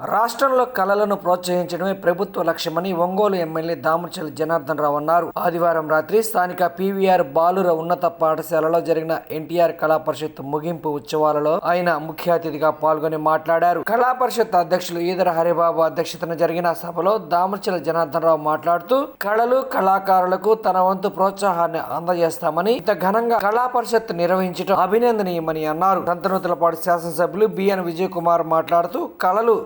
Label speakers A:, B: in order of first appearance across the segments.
A: రాష్ట్రంలో కళలను ప్రోత్సహించడమే ప్రభుత్వ లక్ష్యమని ఒంగోలు ఎమ్మెల్యే దామచర్ల జనార్దన్ రావు అన్నారు. ఆదివారం రాత్రి స్థానిక పీవీఆర్ బాలుర ఉన్నత పాఠశాలలో జరిగిన ఎన్టీఆర్ కళా పరిషత్ ముగింపు ఉత్సవాలలో ఆయన ముఖ్య అతిథిగా పాల్గొని మాట్లాడారు. కళా పరిషత్ అధ్యక్షులు ఈదర హరిబాబు అధ్యక్షతన జరిగిన సభలో దామచర్ల జనార్దన్ రావు మాట్లాడుతూ కళలు కళాకారులకు తన వంతు ప్రోత్సాహాన్ని అందజేస్తామని, ఇంత ఘనంగా కళా పరిషత్ నిర్వహించడం అభినందనీయమని అన్నారు. సంతనూతలపాటి శాసనసభ్యులు బిఎన్ విజయ్ కుమార్ మాట్లాడుతూ కళలు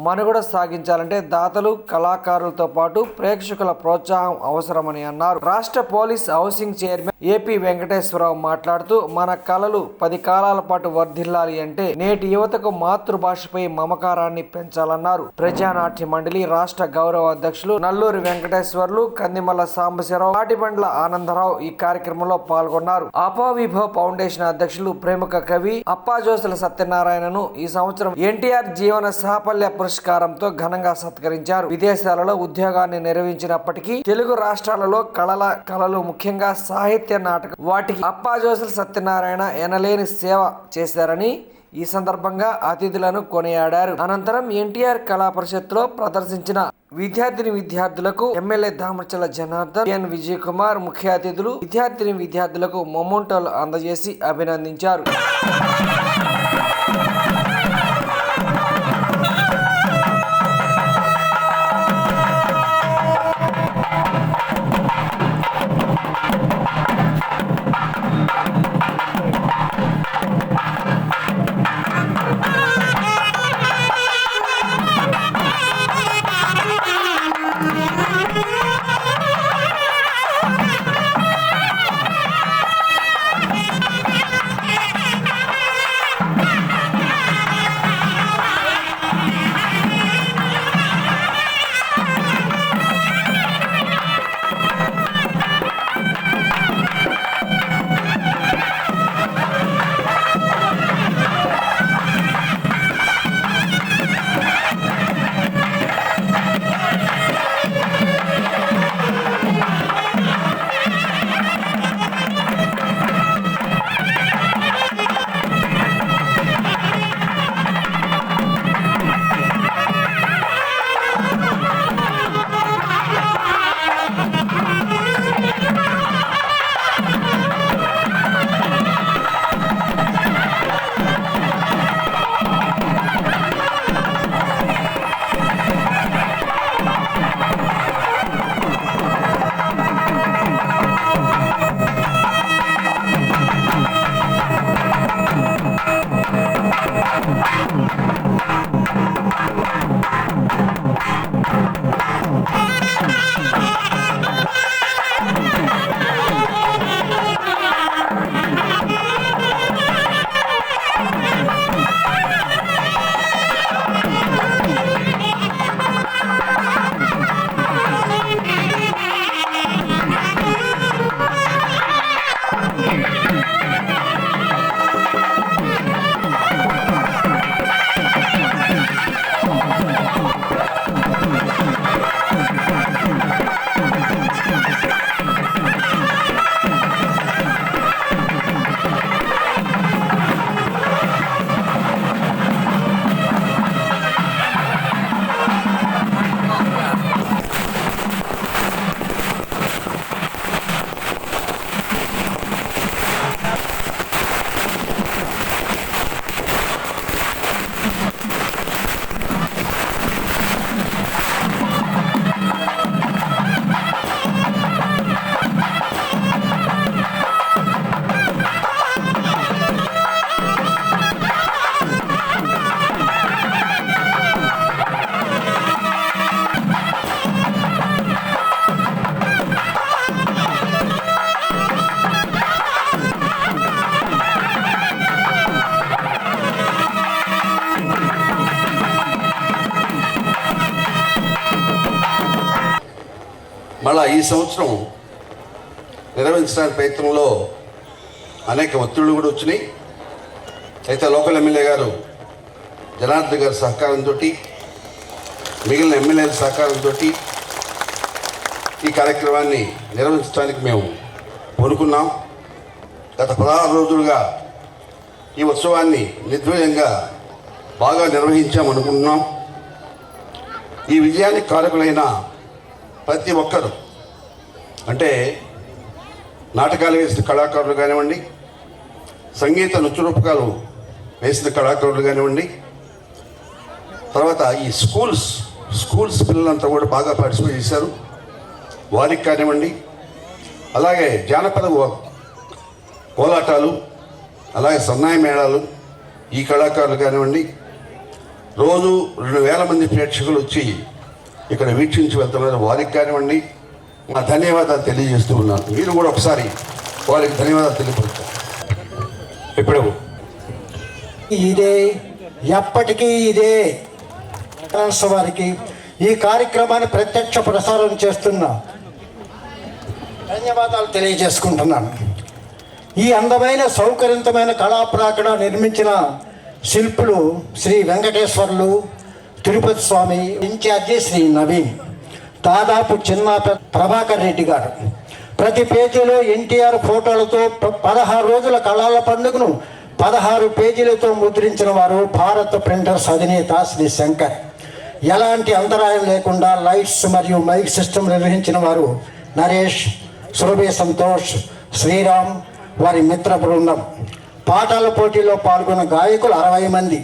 A: మనుగడ సాగించాలంటే దాతలు, కళాకారులతో పాటు ప్రేక్షకుల ప్రోత్సాహం అవసరమని అన్నారు. రాష్ట్ర police housing chairman AP Venkateswara Rao మాట్లాడుతూ మన కళలు 10 కాలాల పాటు వర్ధిల్లాలి అంటే నేటి యువతకు మాతృభాషపై మమకారాన్ని పెంచాలన్నారు. ప్రజానాట్య మండలి రాష్ట్ర గౌరవ అధ్యక్షులు నల్లూరి వెంకటేశ్వర్లు, కందిమల్ల సాంబశివరావు, తాటిబండ్ల ఆనందరావు ఈ కార్యక్రమంలో పాల్గొన్నారు. అపావిభవ ఫౌండేషన్ అధ్యక్షులు ప్రముఖ కవి అప్పాజోసుల సత్యనారాయణను ఈ సంవత్సరం ఎన్టీఆర్ జీవన సాఫల్య పురస్కారంతో ఘనంగా సత్కరించారు. విదేశాలలో ఉద్యోగాన్ని నిర్వహించినప్పటికీ తెలుగు రాష్ట్రాలలో కళలు ముఖ్యంగా సాహిత్య నాటకం వాటికి అప్పాజోసుల సత్యనారాయణ ఎనలేని సేవ చేశారని ఈ సందర్భంగా అతిథులను కొనియాడారు. అనంతరం ఎన్టీఆర్ కళా పరిషత్తులో ప్రదర్శించిన విద్యార్థులకు ఎమ్మెల్యే దామచర్ల జనార్దన్, ఎన్ విజయ్ కుమార్ ముఖ్య అతిథులు విద్యార్థులకు మొమెంటోలు అందజేసి అభినందించారు.
B: మళ్ళా ఈ సంవత్సరం నిర్వహించడానికి ప్రయత్నంలో అనేక ఒత్తిళ్లు కూడా వచ్చినాయి. అయితే లోకల్ ఎమ్మెల్యే గారు జనార్దన్ గారి సహకారంతో, మిగిలిన ఎమ్మెల్యేల సహకారంతో ఈ కార్యక్రమాన్ని నిర్వహించడానికి మేము పూనుకున్నాం. గత 16 రోజులుగా ఈ ఉత్సవాన్ని నిర్భయంగా బాగా నిర్వహించామనుకుంటున్నాం. ఈ విజయానికి కారకులైన ప్రతి ఒక్కరు, అంటే నాటకాలు వేసిన కళాకారులు కానివ్వండి, సంగీత నృత్య రూపకాలు వేసిన కళాకారులు కానివ్వండి, తర్వాత ఈ స్కూల్స్ పిల్లలంతా కూడా బాగా పార్టిసిపేట్ చేశారు, వారికి కానివ్వండి, అలాగే జానపద కోలాటాలు, అలాగే సన్నాయి మేళాలు ఈ కళాకారులు కానివ్వండి, రోజు 2000 మంది ప్రేక్షకులు వచ్చి ఇక్కడ వీక్షించి వెళ్తున్నారు, వారికి కానివ్వండి నా ధన్యవాదాలు తెలియజేస్తూ ఉన్నాను. మీరు కూడా ఒకసారి వారికి ధన్యవాదాలు తెలియపరుస్తారు.
C: ఇప్పుడు
D: ఇదే ఎప్పటికీ ఇదే వారికి ఈ కార్యక్రమాన్ని ప్రత్యక్ష ప్రసారం చేస్తున్నా ధన్యవాదాలు తెలియజేసుకుంటున్నాను. ఈ అందమైన సౌకర్యవంతమైన కళాప్రాకడ నిర్మించిన శిల్పులు శ్రీ వెంకటేశ్వర్లు, తిరుపతి స్వామి, ఇన్ఛార్జి శ్రీ నవీన్, దాదాపు చిన్న ప్రభాకర్ రెడ్డి గారు. ప్రతి పేజీలో ఎన్టీఆర్ ఫోటోలతో 16 రోజుల కళల పండుగను 16 పేజీలతో ముద్రించిన వారు భారత్ ప్రింటర్స్ అధినేత శ్రీ శంకర్. ఎలాంటి అంతరాయం లేకుండా లైట్స్ మరియు మైక్ సిస్టమ్ నిర్వహించిన వారు నరేష్, సురభి సంతోష్, శ్రీరామ్, వారి మిత్ర బృందం. పాటల పోటీలో పాల్గొన్న గాయకులు 60 మంది.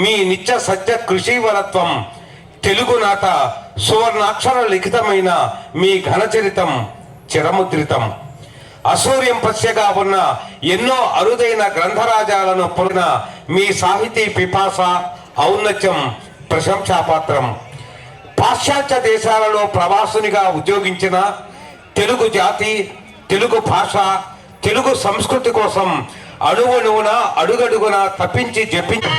C: మీ నిత్య సత్య కృషివరత్వం, తెలుగునాట సువర్ణాక్షర లిఖితమైన మీ ఘనచరితం చిరముద్రితం. అసూర్యం పశ్యగా ఉన్న ఎన్నో అరుదైన గ్రంథరాజాలను పొందిన మీ సాహితీ పిపాస ఔన్నత్యం ప్రశంసాపాత్రం. పాశ్చాత్య దేశాలలో ప్రవాసునిగా ఉద్యోగించిన తెలుగు జాతి, తెలుగు భాష, తెలుగు సంస్కృతి కోసం అణువణువున అడుగడుగున తప్పించి జపించి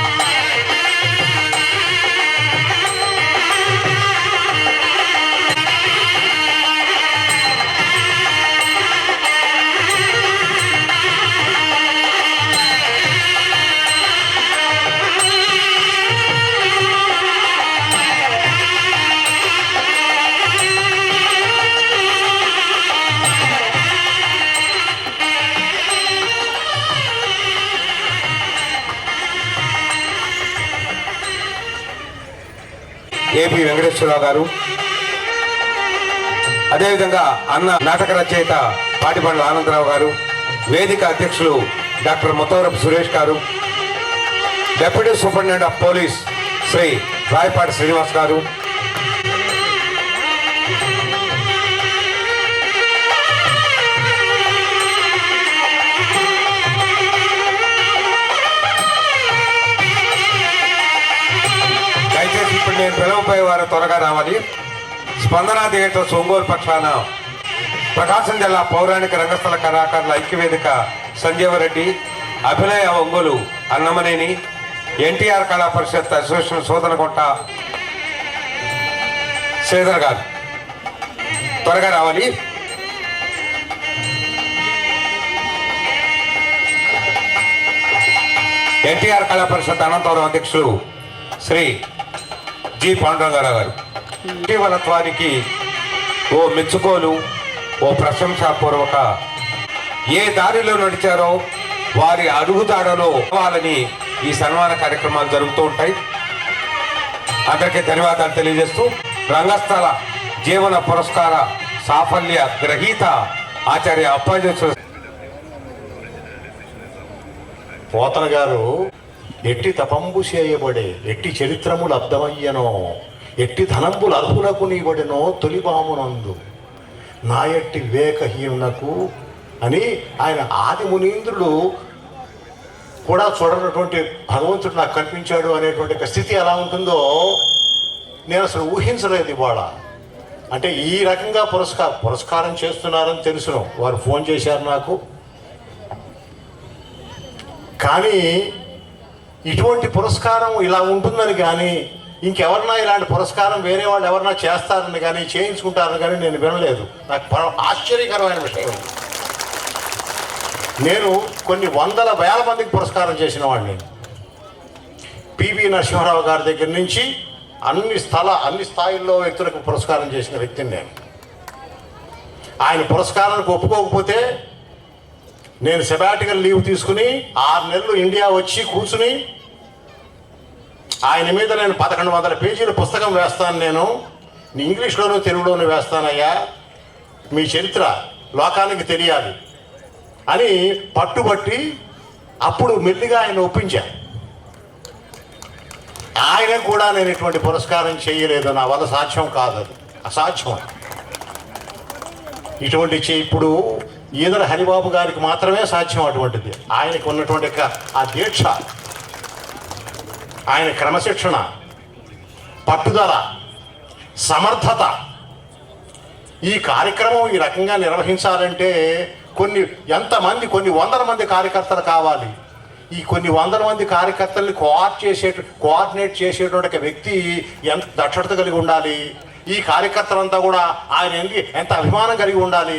C: ఏపీ వెంకటేశ్వరరావు గారు, అదేవిధంగా అన్న నాటక రచయిత పాటిబండ్ల ఆనందరావు గారు, వేదిక అధ్యక్షులు డాక్టర్ ముత్తవరపు సురేష్ గారు, deputy superintendent of police Shri Rayapati Srinivas గారు, దయచేసి ఇప్పుడు నేను పిలవపోయే వారు త్వరగా రావాలి. స్పందన థియేటర్స్ ఒంగోలు పక్షాన ప్రకాశం జిల్లా పౌరాణిక రంగస్థల కళాకారుల ఐక్యవేదిక సంజీవరెడ్డి, అభినయ ఒంగోలు అన్నమనేని, ఎన్టీఆర్ కళా పరిషత్ అసోసియేషన్ సోదనకొట్ట శ్రీధర్ గారు త్వరగా రావాలి. ఎన్టీఆర్ కళా పరిషత్ అనంతపురం అధ్యక్షులు శ్రీ జి పాండురంగారావు గారు. ఇటీవలత్వానికి ఓ మెచ్చుకోలు, ఓ ప్రశంసాపూర్వక ఏ దారిలో నడిచారో వారి అడుగుదాడలో వాళ్ళని ఈ సన్మాన కార్యక్రమాలు జరుగుతూ ఉంటాయి. అందరికీ ధన్యవాదాలు తెలియజేస్తూ రంగస్థల జీవన పురస్కార సాఫల్య గ్రహీత ఆచార్య అప్పాజేశ్వర
E: పోతన గారు ఎట్టి తపంబు చేయబడే, ఎట్టి చరిత్రములు అర్థమయ్యనో, ఎట్టి ధనంబులు అర్హులకు నీబడినో తొలిబామునందు నా ఎట్టి వివేకహీనునకు అని ఆయన ఆది మునీంద్రులు కూడా చూడనటువంటి భగవంతుడు నాకు కనిపించాడు అనేటువంటి స్థితి ఎలా ఉంటుందో నేను అసలు ఊహించలేదు ఇవాళ. అంటే ఈ రకంగా పురస్కారం చేస్తున్నారని తెలుసును, వారు ఫోన్ చేశారు నాకు. కానీ ఇటువంటి పురస్కారం ఇలా ఉంటుందని కానీ, ఇంకెవరన్నా ఇలాంటి పురస్కారం వేరే వాళ్ళు ఎవరన్నా చేస్తారని కానీ, చేయించుకుంటారని కానీ నేను వినలేదు. నాకు ఆశ్చర్యకరమైన విషయం. నేను కొన్ని వేల మందికి పురస్కారం చేసిన వాడిని. పివి నరసింహారావు గారి దగ్గర నుంచి అన్ని స్థాయిల్లో వ్యక్తులకు పురస్కారం చేసిన వ్యక్తిని నేను. ఆయన పురస్కారానికి ఒప్పుకోకపోతే నేను సెబాటికల్ లీవ్ తీసుకుని 6 నెలలు ఇండియా వచ్చి కూర్చుని ఆయన మీద నేను 1100 పేజీల పుస్తకం వేస్తాను, నేను ఇంగ్లీష్లోనూ తెలుగులోనూ వేస్తానయ్యా, మీ చరిత్ర లోకానికి తెలియాలి అని పట్టుబట్టి అప్పుడు మెల్లిగా ఆయన ఒప్పించా. ఆయన కూడా నేను ఇటువంటి పురస్కారం చేయలేదు, నా వల్ల సాధ్యం కాదు, అది అసాధ్యం. ఇటువంటి ఇప్పుడు ఈదర హరిబాబు గారికి మాత్రమే సాధ్యం అటువంటిది. ఆయనకు ఉన్నటువంటి ఆ దీక్ష, ఆయన క్రమశిక్షణ, పట్టుదల, సమర్థత. ఈ కార్యక్రమం ఈ రకంగా నిర్వహించాలంటే కొన్ని వందల మంది కార్యకర్తలు కావాలి. ఈ కొన్ని వందల మంది కార్యకర్తల్ని కోఆర్డినేట్ చేసేటువంటి వ్యక్తి ఎంత దక్షత కలిగి ఉండాలి. ఈ కార్యకర్తలంతా కూడా ఆయన ఎంత అభిమానం కలిగి ఉండాలి,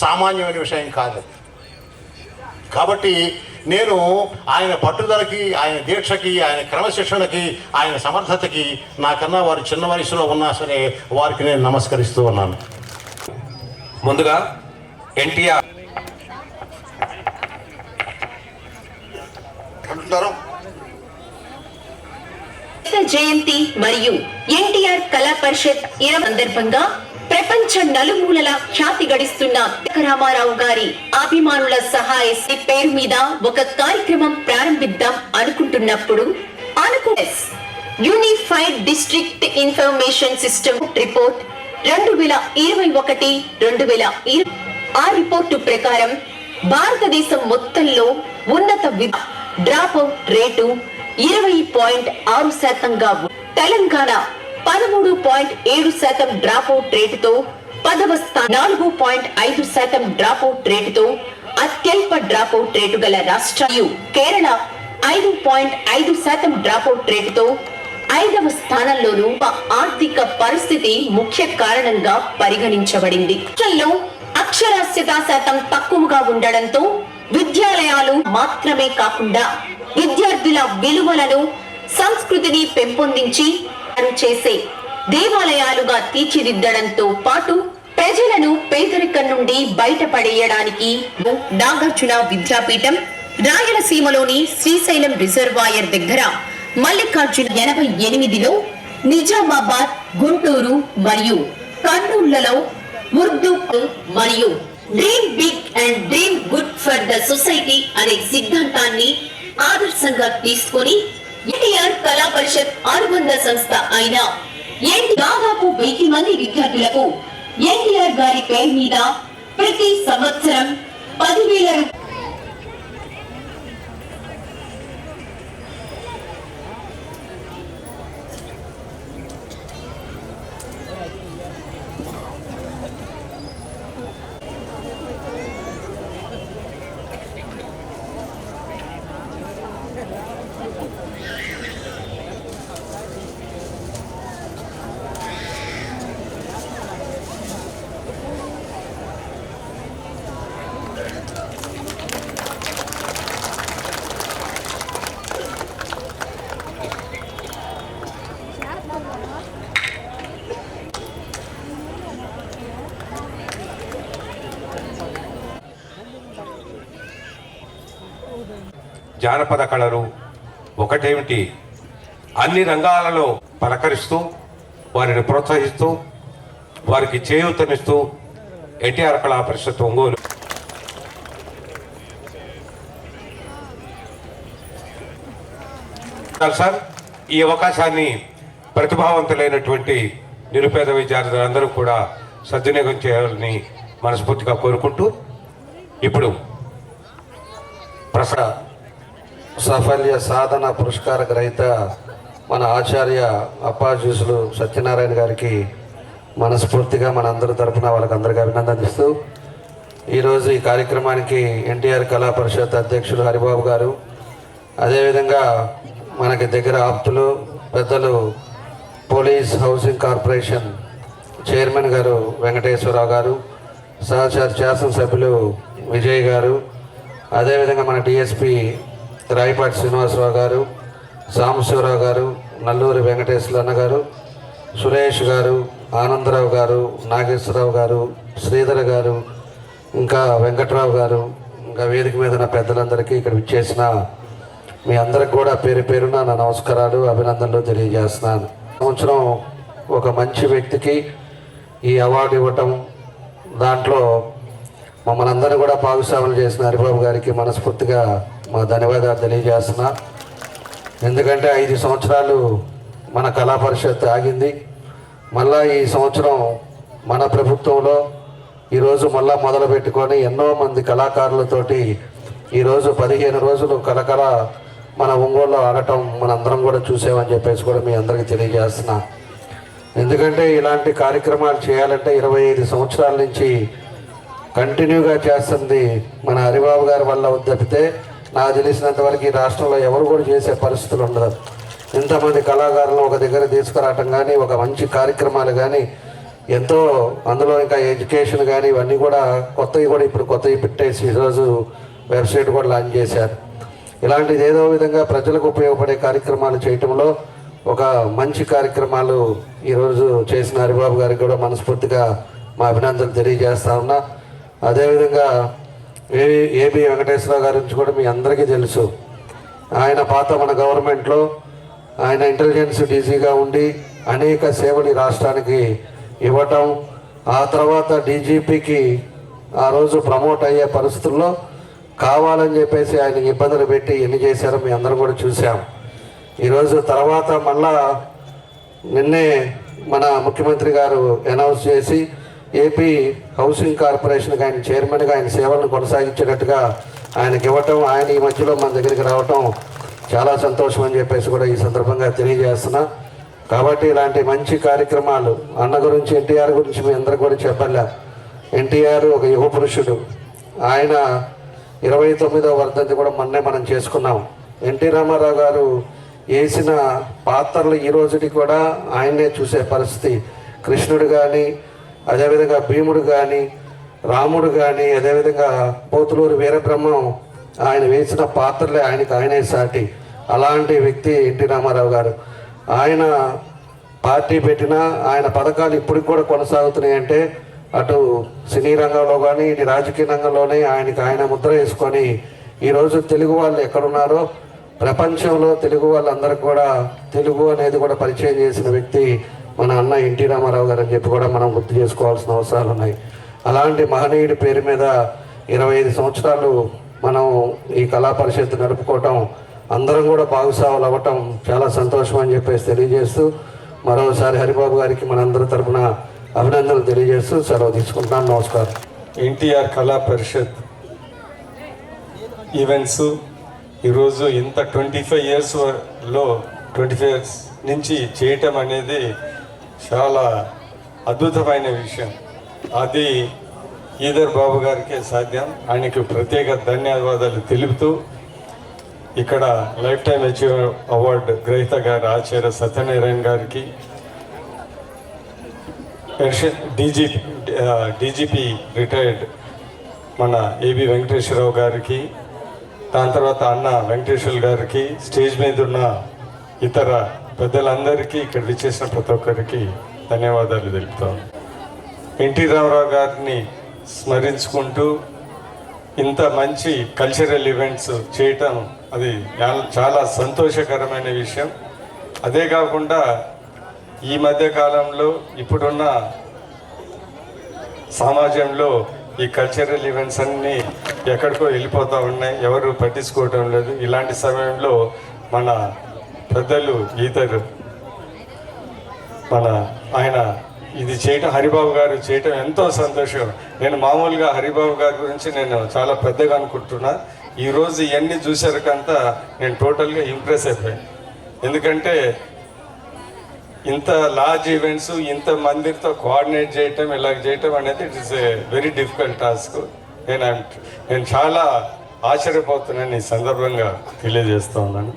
E: సామాన్యమైన విషయం కాదు. కాబట్టి నేను ఆయన పట్టుదలకి, ఆయన దీక్షకి, ఆయన క్రమశిక్షణకి, ఆయన సమర్థతకి నాకన్నా వారు చిన్న వయసులో ఉన్నా సరే వారికి నేను నమస్కరిస్తూ ఉన్నాను.
C: ముందుగా ఎన్టీఆర్
F: జయంతి మరియు ఎన్టీఆర్ కళా పరిషత్ 20 సందర్భంగా ప్రపంచ నలుమూలల ఖ్యాతి గడిస్తున్న రామారావు గారి అభిమానుల సహాయ పేరు మీద ఒక కార్యక్రమం ప్రారంభిద్దాం అనుకుంటున్నప్పుడు unified district information system report 2021-2020 ఆ రిపోర్టు ప్రకారం భారతదేశం మొత్తంలో ఉన్నత డ్రాప్ అవుట్ రేటు 20.6%గా తెలంగాణ 13.7% డ్రాప్ అవుట్ రేటుతో 10వ స్థానం, 4.5% డ్రాప్ అవుట్ రేటుతో అత్యల్ప డ్రాప్ అవుట్ రేటు గల రాష్ట్రాలు కేరళ 5.5% డ్రాప్ అవుట్ రేటుతో 5వ స్థానంలోనూ ఆర్థిక పరిస్థితి ముఖ్య కారణంగా పరిగణించబడింది. రాష్ట్రంలో అక్షరాస్యత శాతం తక్కువగా ఉండడంతో విద్యాలయాలు మాత్రమే కాకుండా విద్యార్థుల విలువలను, సంస్కృతిని పెంపొందించి చేసే దేవాలయాలుగా తీర్చిదిద్దడంతో పాటు ప్రజలను పేదరికం నుండి బయటపడేయడానికి నాగార్జున విద్యాపీఠం రాయలసీమలోని శ్రీశైలం రిజర్వాయర్ దగ్గర మల్లికార్జున 88లో నిజామాబాద్, గుంటూరు మరియు కర్నూలులలో ఉర్దూ మరియు dream big and dream good for the society అనే సిద్ధాంతాన్ని ఆదర్శంగా తీసుకొని ఎన్టీఆర్ కళా పరిషత్ అనుబంధ సంస్థ అయిన దాదాపు 1000 మంది విద్యార్థులకు ఎన్టీఆర్ గారి పేరు మీద ప్రతి సంవత్సరం 10,000
C: జానపద కళలు ఒకటేమిటి, అన్ని రంగాలలో పలకరిస్తూ వారిని ప్రోత్సహిస్తూ వారికి చేయూతనిస్తూ ఎన్టీఆర్ కళా పరిషత్ ఒంగోలు సార్ ఈ అవకాశాన్ని ప్రతిభావంతులైనటువంటి నిరుపేద విద్యార్థులందరూ కూడా సద్వినియోగం చేయాలని మనస్ఫూర్తిగా కోరుకుంటూ ఇప్పుడు
G: సాఫల్య సాధన పురస్కార గ్రహీత మన ఆచార్య అప్పాజీసులు సత్యనారాయణ గారికి మనస్ఫూర్తిగా మన అందరి తరఫున వాళ్ళకందరికీ అభినందనిస్తూ ఈరోజు ఈ కార్యక్రమానికి ఎన్టీఆర్ కళా పరిషత్ అధ్యక్షులు హరిబాబు గారు, అదేవిధంగా మనకి దగ్గర ఆప్తులు పెద్దలు పోలీస్ హౌసింగ్ కార్పొరేషన్ చైర్మన్ గారు వెంకటేశ్వరరావు గారు, సహచార శాసనసభ్యులు విజయ్ గారు, అదేవిధంగా మన డిఎస్పి రాయపాటి శ్రీనివాసరావు గారు, సాంబశివరావు గారు, నల్లూరి వెంకటేశ్వర గారు, సురేష్ గారు, ఆనందరావు గారు, నాగేశ్వరరావు గారు, శ్రీధర్ గారు, ఇంకా వెంకట్రావు గారు, ఇంకా వేదిక మీద ఉన్న పెద్దలందరికీ ఇక్కడ విచ్చేసిన మీ అందరికి కూడా పేరు పేరున నా నమస్కారాలు, అభినందనలు తెలియజేస్తున్నాను. సంవత్సరం ఒక మంచి వ్యక్తికి ఈ అవార్డు ఇవ్వటం, దాంట్లో మమ్మల్ని అందరూ కూడా భాగస్వాములు చేసిన హరిబాబు గారికి మనస్ఫూర్తిగా మా ధన్యవాదాలు తెలియజేస్తున్నా. ఎందుకంటే 5 సంవత్సరాలు మన కళా పరిషత్ ఆగింది. మళ్ళా ఈ సంవత్సరం మన ప్రభుత్వంలో ఈరోజు మళ్ళా మొదలు పెట్టుకొని ఎన్నో మంది కళాకారులతోటి ఈరోజు 15 రోజులు కళకళ మన ఒంగోలులో ఆడటం మనందరం కూడా చూసామని చెప్పేసి కూడా మీ అందరికీ తెలియజేస్తున్నా. ఎందుకంటే ఇలాంటి కార్యక్రమాలు చేయాలంటే 25 సంవత్సరాల నుంచి కంటిన్యూగా చేస్తుంది మన హరిబాబు గారి వల్ల తప్పితే నాకు తెలిసినంత వరకు ఈ రాష్ట్రంలో ఎవరు కూడా చేసే పరిస్థితులు ఉండదు. ఇంతమంది కళాకారులను ఒక దగ్గర తీసుకురావటం కానీ, ఒక మంచి కార్యక్రమాలు కానీ ఎంతో, అందులో ఇంకా ఎడ్యుకేషన్ కానీ ఇవన్నీ కూడా కొత్తవి పెట్టేసి ఈరోజు వెబ్సైట్ కూడా లాంచ్ చేశారు. ఇలాంటిది ఏదో విధంగా ప్రజలకు ఉపయోగపడే కార్యక్రమాలు చేయటంలో ఒక మంచి కార్యక్రమాలు ఈరోజు చేసిన హరిబాబు గారికి కూడా మనస్ఫూర్తిగా మా అభినందనలు తెలియజేస్తా ఉన్నా. అదేవిధంగా ఏబి వెంకటేశ్వరరావు గారి నుంచి కూడా మీ అందరికీ తెలుసు. ఆయన పాత మన గవర్నమెంట్లో ఆయన ఇంటెలిజెన్స్ డీజీగా ఉండి అనేక సేవలు ఈ రాష్ట్రానికి ఇవ్వటం, ఆ తర్వాత డీజీపీకి ఆ రోజు ప్రమోట్ అయ్యే పరిస్థితుల్లో కావాలని చెప్పేసి ఆయన ఇబ్బందులు పెట్టి ఎన్ని చేశారో మీ అందరం కూడా చూసాం. ఈరోజు తర్వాత మళ్ళా నిన్నే మన ముఖ్యమంత్రి గారు అనౌన్స్ చేసి ఏపీ హౌసింగ్ కార్పొరేషన్కి ఆయన చైర్మన్గా ఆయన సేవలను కొనసాగించేటట్టుగా ఆయనకి ఇవ్వటం, ఆయన ఈ మధ్యలో మన దగ్గరికి రావటం చాలా సంతోషం అని చెప్పేసి కూడా ఈ సందర్భంగా తెలియజేస్తున్నా. కాబట్టి ఇలాంటి మంచి కార్యక్రమాలు, అన్న గురించి ఎన్టీఆర్ గురించి మీ అందరికి కూడా చెప్పాలా. ఎన్టీఆర్ ఒక యువ పురుషుడు. ఆయన 29వ వర్ధంతి కూడా మనం చేసుకున్నాం. ఎన్టీ రామారావు గారు వేసిన పాత్రలు ఈ రోజుకి కూడా ఆయన్నే చూసే పరిస్థితి. కృష్ణుడు కానీ, అదేవిధంగా భీముడు కానీ, రాముడు కానీ, అదేవిధంగా పోతులూరు వీరబ్రహ్మం ఆయన వేసిన పాత్రలే ఆయనే సాటి. అలాంటి వ్యక్తి ఎన్టీ రామారావు గారు. ఆయన పార్టీ పెట్టినా ఆయన పథకాలు ఇప్పటికి కూడా కొనసాగుతున్నాయంటే అటు సినీ రంగంలో కానీ ఇటు రాజకీయ రంగంలోనే ఆయన ముద్ర వేసుకొని ఈరోజు తెలుగు వాళ్ళు ఎక్కడున్నారో ప్రపంచంలో తెలుగు వాళ్ళందరికీ కూడా తెలుగు అనేది కూడా పరిచయం చేసిన వ్యక్తి మన అన్న ఎన్టీ రామారావు గారు అని చెప్పి కూడా మనం గుర్తు చేసుకోవాల్సిన అవసరాలు ఉన్నాయి. అలాంటి మహనీయుడి పేరు మీద 25 సంవత్సరాలు మనం ఈ కళా పరిషత్ నడుపుకోవటం, అందరం కూడా భాగస్వాములు అవ్వటం చాలా సంతోషం అని చెప్పేసి తెలియజేస్తూ మరోసారి హరిబాబు గారికి మనందరి తరపున అభినందనలు తెలియజేస్తూ సెలవు తీసుకుంటున్నాను. నమస్కారం.
H: ఎన్టీఆర్ కళా పరిషత్ ఈవెంట్స్ ఈరోజు ఇంత 25 ఇయర్స్ నుంచి చేయటం అనేది చాలా అద్భుతమైన విషయం. అది ఈదర్ బాబు గారికే సాధ్యం. ఆయనకు ప్రత్యేక ధన్యవాదాలు తెలుపుతూ ఇక్కడ లైఫ్ టైమ్ అచీవర్ అవార్డు గ్రహీత గారు ఆచార్య సత్యనారాయణ గారికి, డీజీపీ రిటైర్డ్ మన ఏబి వెంకటేశ్వరరావు గారికి, దాని తర్వాత అన్న వెంకటేశ్వర గారికి, స్టేజ్ మీద ఉన్న ఇతర పెద్దలందరికీ, ఇక్కడ విచ్చేసిన ప్రతి ఒక్కరికి ధన్యవాదాలు తెలుపుతాను. ఎన్టీ రామారావు గారిని స్మరించుకుంటూ ఇంత మంచి కల్చరల్ ఈవెంట్స్ చేయటం అది చాలా సంతోషకరమైన విషయం. అదే కాకుండా ఈ మధ్య కాలంలో ఇప్పుడున్న సమాజంలో ఈ కల్చరల్ ఈవెంట్స్ అన్నీ ఎక్కడికో వెళ్ళిపోతూ ఉన్నాయి, ఎవరు పట్టించుకోవటం లేదు. ఇలాంటి సమయంలో మన పెద్దలు ఆయన ఇది చేయటం, హరిబాబు గారు చేయటం ఎంతో సంతోషం. నేను మామూలుగా హరిబాబు గారి గురించి నేను చాలా పెద్దగా అనుకుంటున్నా. ఈరోజు ఇవన్నీ చూసారకంతా నేను టోటల్గా ఇంప్రెస్ అయిపోయాను. ఎందుకంటే ఇంత లార్జ్ ఈవెంట్స్ ఇంత మందితో కోఆర్డినేట్ చేయటం, ఇలా చేయటం అనేది it is a very difficult task. నేను చాలా ఆశ్చర్యపోతున్నాను ఈ సందర్భంగా తెలియజేస్తూ ఉన్నాను.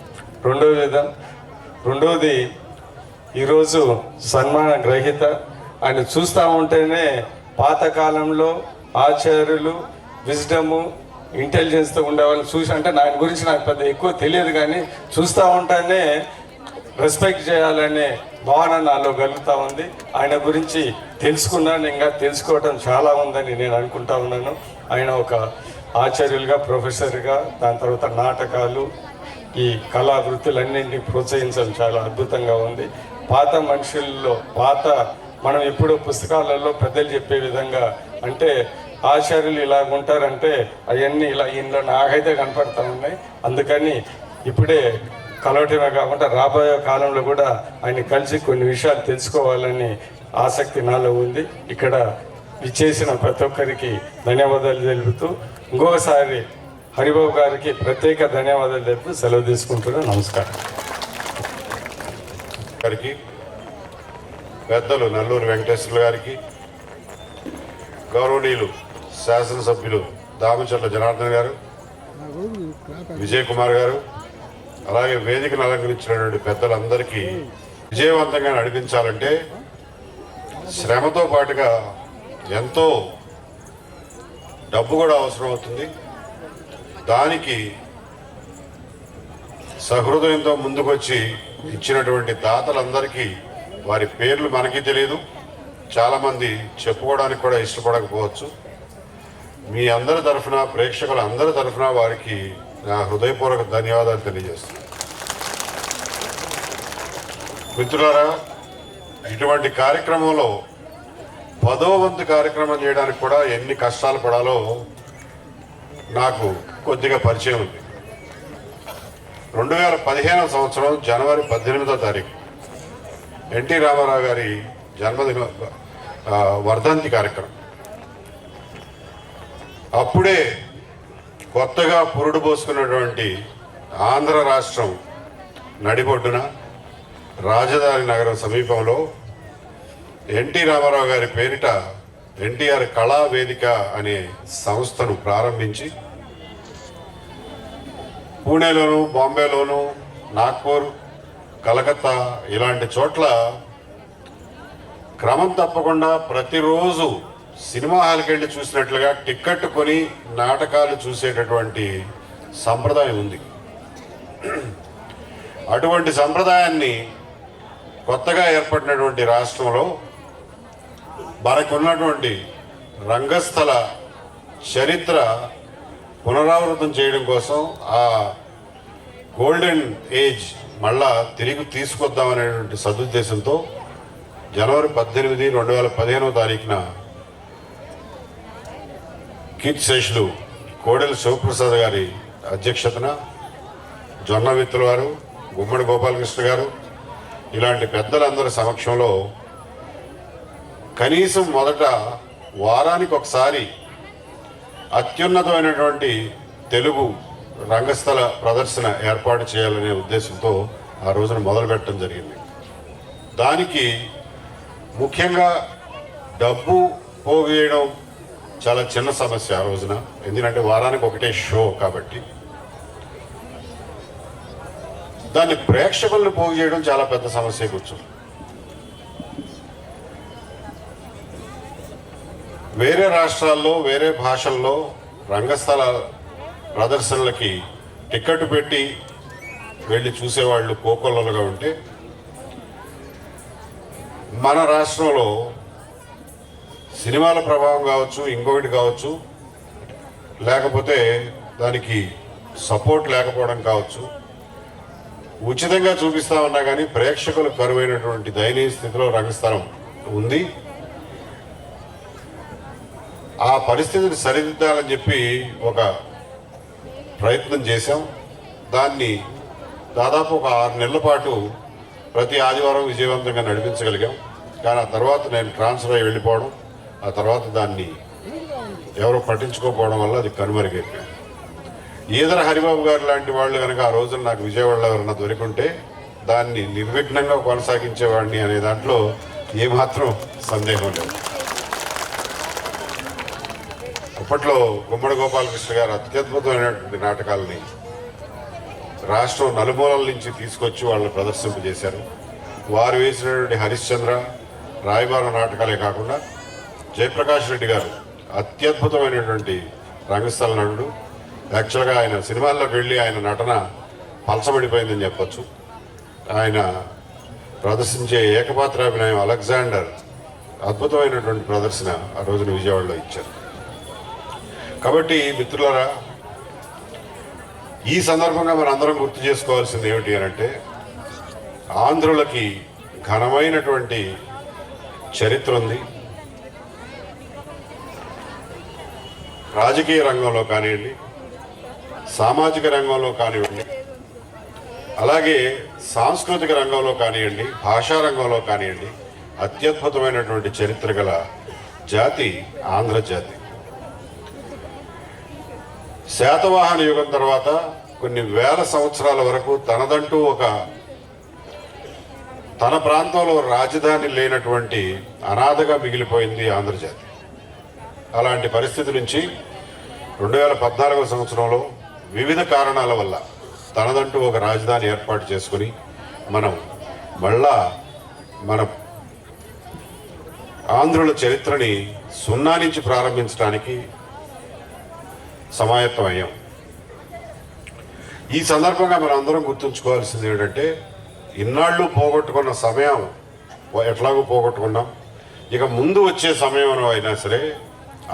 H: రెండవది ఈరోజు సన్మాన గ్రహీత ఆయన చూస్తూ ఉంటేనే పాతకాలంలో ఆచార్యులు విజ్డము ఇంటెలిజెన్స్తో ఉండేవాళ్ళని చూసి, అంటే ఆయన గురించి నాకు పెద్ద ఎక్కువ తెలియదు కానీ చూస్తూ ఉంటేనే రెస్పెక్ట్ చేయాలనే భావన నాలో కలుగుతూ ఉంది. ఆయన గురించి తెలుసుకున్నాను, ఇంకా తెలుసుకోవటం చాలా ఉందని నేను అనుకుంటా ఉన్నాను. ఆయన ఒక ఆచార్యులుగా, ప్రొఫెసర్గా, దాని తర్వాత నాటకాలు, ఈ కళా వృత్తులన్నింటినీ ప్రోత్సహించడం చాలా అద్భుతంగా ఉంది. పాత మనుషుల్లో మనం ఎప్పుడో పుస్తకాలలో పెద్దలు చెప్పే విధంగా, అంటే ఆచార్యులు ఇలాగ ఉంటారంటే అవన్నీ ఇంట్లో నాకైతే కనపడతా ఉన్నాయి. అందుకని ఇప్పుడే కలవటమే కాకుండా రాబోయే కాలంలో కూడా ఆయన కలిసి కొన్ని విషయాలు తెలుసుకోవాలని ఆసక్తి నాలో ఉంది. ఇక్కడ విచ్చేసిన ప్రతి ఒక్కరికి ధన్యవాదాలు తెలుపుతూ ఇంకొకసారి హరిబాబు గారికి ప్రత్యేక ధన్యవాదాలు తెలుపుతూ సెలవు తీసుకుంటున్నాను. నమస్కారం.
B: గారికి, పెద్దలు నల్లూరి వెంకటేశ్వర్లు గారికి, గౌరవనీయులు శాసనసభ్యులు దామచర్ల జనార్దన్ గారు, విజయ్ కుమార్ గారు, అలాగే వేదికను అలంకరించినటువంటి పెద్దలందరికీ విజయవంతంగా నడిపించాలంటే శ్రమతో పాటుగా ఎంతో డబ్బు కూడా అవసరం అవుతుంది. దానికి సహృదయంతో ముందుకొచ్చి ఇచ్చినటువంటి దాతలందరికీ వారి పేర్లు మనకి తెలియదు, చాలామంది చెప్పుకోవడానికి కూడా ఇష్టపడకపోవచ్చు. మీ అందరి తరఫున, ప్రేక్షకుల అందరి తరఫున వారికి నా హృదయపూర్వక ధన్యవాదాలు తెలియజేస్తున్నాను. మిత్రులారా, ఇటువంటి కార్యక్రమంలో 10వ వంతు కార్యక్రమం చేయడానికి కూడా ఎన్ని కష్టాలు పడాలో నాకు కొద్దిగా పరిచయం ఉంది. 2015 సంవత్సరం జనవరి 18వ తారీఖు ఎన్టీ రామారావు గారి జన్మదిన వర్ధంతి కార్యక్రమం. అప్పుడే కొత్తగా పురుడు పోసుకున్నటువంటి ఆంధ్ర రాష్ట్రం నడిబొడ్డున రాజధాని నగరం సమీపంలో ఎన్టీ రామారావు గారి పేరిట ఎన్టీఆర్ కళా వేదిక అనే సంస్థను ప్రారంభించి పూణేలోను, బాంబేలోను, నాగ్పూర్, కలకత్తా ఇలాంటి చోట్ల క్రమం తప్పకుండా ప్రతిరోజు సినిమా హాల్కి వెళ్ళి చూసినట్లుగా టిక్కెట్ కొని నాటకాలు చూసేటటువంటి సంప్రదాయం ఉంది. అటువంటి సంప్రదాయాన్ని కొత్తగా ఏర్పడినటువంటి రాష్ట్రంలో మనకున్నటువంటి రంగస్థల చరిత్ర పునరావృతం చేయడం కోసం ఆ గోల్డెన్ ఏజ్ మళ్ళా తిరిగి తీసుకొద్దామనేటువంటి సదుద్దేశంతో జనవరి 18, 2015వ తారీఖున కీర్తిశేషులు కోడెల శివప్రసాద్ గారి అధ్యక్షతన జొన్న విత్తుల వారు, గుమ్మడి గోపాలకృష్ణ గారు ఇలాంటి పెద్దలందరి సమక్షంలో కనీసం మొదట వారానికి ఒకసారి అత్యున్నతమైనటువంటి తెలుగు రంగస్థల ప్రదర్శన ఏర్పాటు చేయాలనే ఉద్దేశంతో ఆ రోజున మొదలుపెట్టడం జరిగింది. దానికి ముఖ్యంగా డబ్బు పోగేయడం చాలా చిన్న సమస్య ఆ రోజున, ఎందుకంటే వారానికి ఒకటే షో కాబట్టి. దాన్ని ప్రేక్షకులను పోగు చేయడం చాలా పెద్ద సమస్య కూర్చొని. వేరే రాష్ట్రాల్లో, వేరే భాషల్లో రంగస్థల ప్రదర్శనలకి టికెట్ పెట్టి వెళ్ళి చూసేవాళ్ళు కోకొల్లలుగా ఉంటే, మన రాష్ట్రంలో సినిమాల ప్రభావం కావచ్చు, ఇంకొకటి కావచ్చు, లేకపోతే దానికి సపోర్ట్ లేకపోవడం కావచ్చు, ఉచితంగా చూపిస్తామన్నా కానీ ప్రేక్షకులు కరువైనటువంటి దయనీయ స్థితిలో రంగస్థలం ఉంది. ఆ పరిస్థితిని సరిదిద్దాలని చెప్పి ఒక ప్రయత్నం చేశాం. దాన్ని దాదాపు ఒక 6 నెలల పాటు ప్రతి ఆదివారం విజయవంతంగా నడిపించగలిగాం. కానీ ఆ తర్వాత నేను ట్రాన్స్ఫర్ అయ్యి వెళ్ళిపోవడం, ఆ తర్వాత దాన్ని ఎవరో పట్టించుకోకపోవడం వల్ల అది కనుమరుగైపోయింది. ఈదర హరిబాబు గారు లాంటి వాళ్ళు కనుక ఆ రోజున నాకు విజయవాడలో ఎవరన్నా దొరికింటే దాన్ని నిర్విఘ్నంగా కొనసాగించేవాడిని అనే దాంట్లో ఏమాత్రం సందేహం లేదు. అప్పట్లో గుమ్మడి గోపాలకృష్ణ గారు అత్యద్భుతమైనటువంటి నాటకాలని రాష్ట్రం నలుమూలల నుంచి తీసుకొచ్చి వాళ్ళని ప్రదర్శింపజేశారు. వారు వేసినటువంటి హరిశ్చంద్ర, రాయబార నాటకాలే కాకుండా జయప్రకాష్ రెడ్డి గారు అత్యద్భుతమైనటువంటి రంగస్థల నటుడు. యాక్చువల్గా ఆయన సినిమాల్లోకి వెళ్ళి ఆయన నటన పలచబడిపోయిందని చెప్పచ్చు. ఆయన ప్రదర్శించే ఏకపాత్రాభినయం అలెగ్జాండర్ అద్భుతమైనటువంటి ప్రదర్శన ఆ రోజున విజయవాడలో ఇచ్చారు. కాబట్టి మిత్రులారా, ఈ సందర్భంగా మనం అందరం గుర్తు చేసుకోవాల్సింది ఏమిటి అని అంటే, ఆంధ్రులకి ఘనమైనటువంటి చరిత్ర ఉంది. రాజకీయ రంగంలో కానివ్వండి, సామాజిక రంగంలో కానివ్వండి, అలాగే సాంస్కృతిక రంగంలో కానివ్వండి, భాషా రంగంలో కానివ్వండి, అత్యద్భుతమైనటువంటి చరిత్ర గల జాతి ఆంధ్ర జాతి. శాతవాహన యుగం తర్వాత కొన్ని వేల సంవత్సరాల వరకు తనదంటూ తన ప్రాంతంలో రాజధాని లేనటువంటి అనాథగా మిగిలిపోయింది ఆంధ్రజాతి. అలాంటి పరిస్థితి నుంచి 2014 సంవత్సరంలో వివిధ కారణాల వల్ల తనదంటూ ఒక రాజధాని ఏర్పాటు చేసుకుని మనం మళ్ళా మన ఆంధ్రుల చరిత్రని సున్నా నుంచి ప్రారంభించడానికి సమాయత్తమయ్యాం. ఈ సందర్భంగా మనం అందరం గుర్తుంచుకోవాల్సింది ఏంటంటే, ఇన్నాళ్ళు పోగొట్టుకున్న సమయం ఎట్లాగో పోగొట్టుకున్నాం. ఇక ముందు వచ్చే సమయం అయినా సరే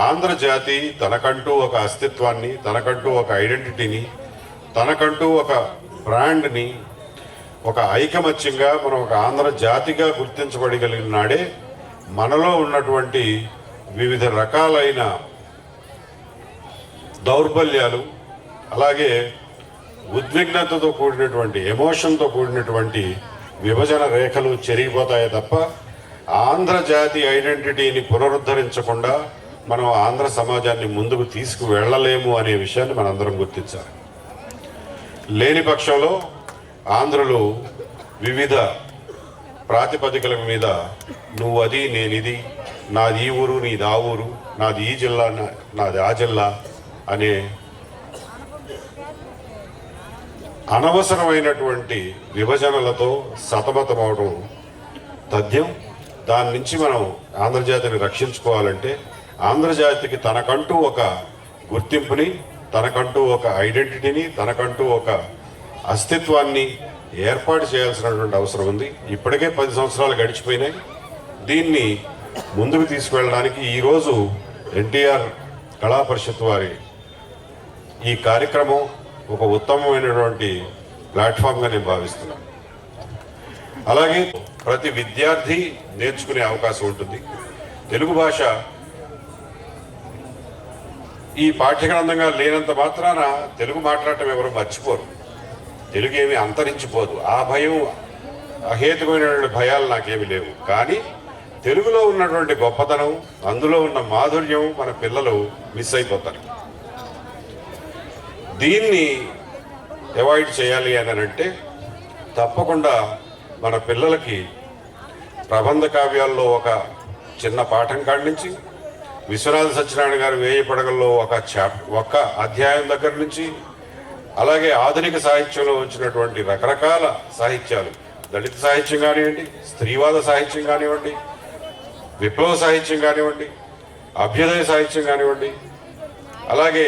B: ఆంధ్రజాతి తనకంటూ ఒక అస్తిత్వాన్ని, తనకంటూ ఒక ఐడెంటిటీని, తనకంటూ ఒక బ్రాండ్ని, ఒక ఐకమత్యంగా మనం ఒక ఆంధ్రజాతిగా గుర్తించబడగలిగిన నాడే మనలో ఉన్నటువంటి వివిధ రకాలైన దౌర్బల్యాలు, అలాగే ఉద్విగ్నతతో కూడినటువంటి, ఎమోషన్తో కూడినటువంటి విభజన రేఖలు చెరిగిపోతాయి తప్ప ఆంధ్రజాతి ఐడెంటిటీని పునరుద్ధరించకుండా మనం ఆంధ్ర సమాజాన్ని ముందుకు తీసుకువెళ్ళలేము అనే విషయాన్ని మనందరం గుర్తించాలి. లేని పక్షంలో ఆంధ్రులు వివిధ ప్రాతిపదికల మీద నువ్వు అది నేనిది, నాది ఈ ఊరు నీది ఆ ఊరు, నాది ఈ జిల్లా నాది ఆ జిల్లా అనే అనవసరమైనటువంటి విభజనలతో సతమతమవడం తథ్యం. దాని నుంచి మనం ఆంధ్రజాతిని రక్షించుకోవాలంటే ఆంధ్రజాతికి తనకంటూ ఒక గుర్తింపుని, తనకంటూ ఒక ఐడెంటిటీని, తనకంటూ ఒక అస్తిత్వాన్ని ఏర్పాటు చేయాల్సినటువంటి అవసరం ఉంది. ఇప్పటికే 10 సంవత్సరాలు గడిచిపోయినాయి. దీన్ని ముందుకు తీసుకువెళ్ళడానికి ఈరోజు ఎన్టీఆర్ కళా పరిషత్ వారి ఈ కార్యక్రమం ఒక ఉత్తమమైనటువంటి ప్లాట్ఫామ్గా నేను భావిస్తున్నాను. అలాగే ప్రతి విద్యార్థి నేర్చుకునే అవకాశం ఉంటుంది. తెలుగు భాష ఈ పాఠ్యగ్రంథంగా లేనంత మాత్రాన తెలుగు మాట్లాడటం ఎవరు మర్చిపోరు. తెలుగు ఏమీ అంతరించిపోదు. ఆ భయం, అహేతుకమైనటువంటి భయాలు నాకేమీ లేవు. కానీ తెలుగులో ఉన్నటువంటి గొప్పతనం, అందులో ఉన్న మాధుర్యం మన పిల్లలు మిస్ అయిపోతారు. దీన్ని అవాయిడ్ చేయాలి అని అంటే తప్పకుండా మన పిల్లలకి ప్రబంధ కావ్యాల్లో ఒక చిన్న పాఠం కాడి నుంచి, విశ్వనాథ సత్యనారాయణ గారు వేయి పడగల్లో ఒక అధ్యాయం దగ్గర నుంచి, అలాగే ఆధునిక సాహిత్యంలో వచ్చినటువంటి రకరకాల సాహిత్యాలు, దళిత సాహిత్యం కానివ్వండి, స్త్రీవాద సాహిత్యం కానివ్వండి, విప్లవ సాహిత్యం కానివ్వండి, అభ్యుదయ సాహిత్యం కానివ్వండి, అలాగే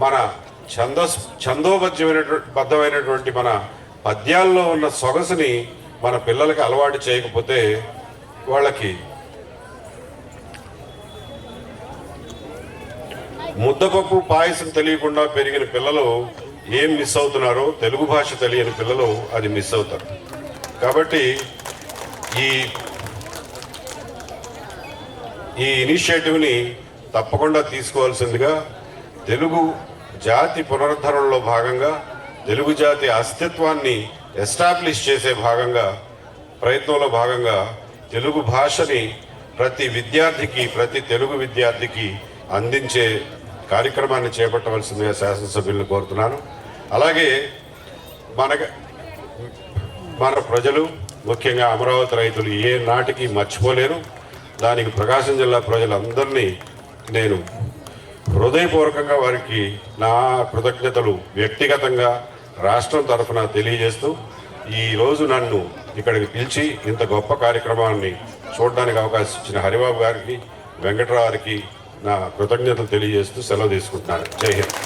B: మన ఛందోబద్ధమైనటువంటి మన పద్యాల్లో ఉన్న సొగసుని మన పిల్లలకి అలవాటు చేయకపోతే వాళ్ళకి ముద్దపప్పు పాయసం తెలియకుండా పెరిగిన పిల్లలు ఏం మిస్ అవుతున్నారో తెలుగు భాష తెలియని పిల్లలు అది మిస్ అవుతారు. కాబట్టి ఈ ఇనిషియేటివ్ని తప్పకుండా తీసుకోవాల్సిందిగా, తెలుగు జాతి పునరుద్ధరణలో భాగంగా, తెలుగు జాతి అస్తిత్వాన్ని ఎస్టాబ్లిష్ చేసే ప్రయత్నంలో భాగంగా తెలుగు భాషని ప్రతి విద్యార్థికి, ప్రతి తెలుగు విద్యార్థికి అందించే కార్యక్రమాన్ని చేపట్టవలసిందిగా శాసనసభ్యులను కోరుతున్నాను. అలాగే మన ప్రజలు, ముఖ్యంగా అమరావతి రైతులు ఏ నాటికి మర్చిపోలేరు. దానికి ప్రకాశం జిల్లా ప్రజలందరినీ నేను హృదయపూర్వకంగా వారికి నా కృతజ్ఞతలు వ్యక్తిగతంగా, రాష్ట్రం తరఫున తెలియజేస్తూ, ఈరోజు నన్ను ఇక్కడికి పిలిచి ఇంత గొప్ప కార్యక్రమాన్ని చూడడానికి అవకాశం ఇచ్చిన హరిబాబు గారికి, వెంకట్రావు గారికి నా కృతజ్ఞతలు తెలియజేస్తూ సెలవు తీసుకుంటున్నాను. జై హింద్.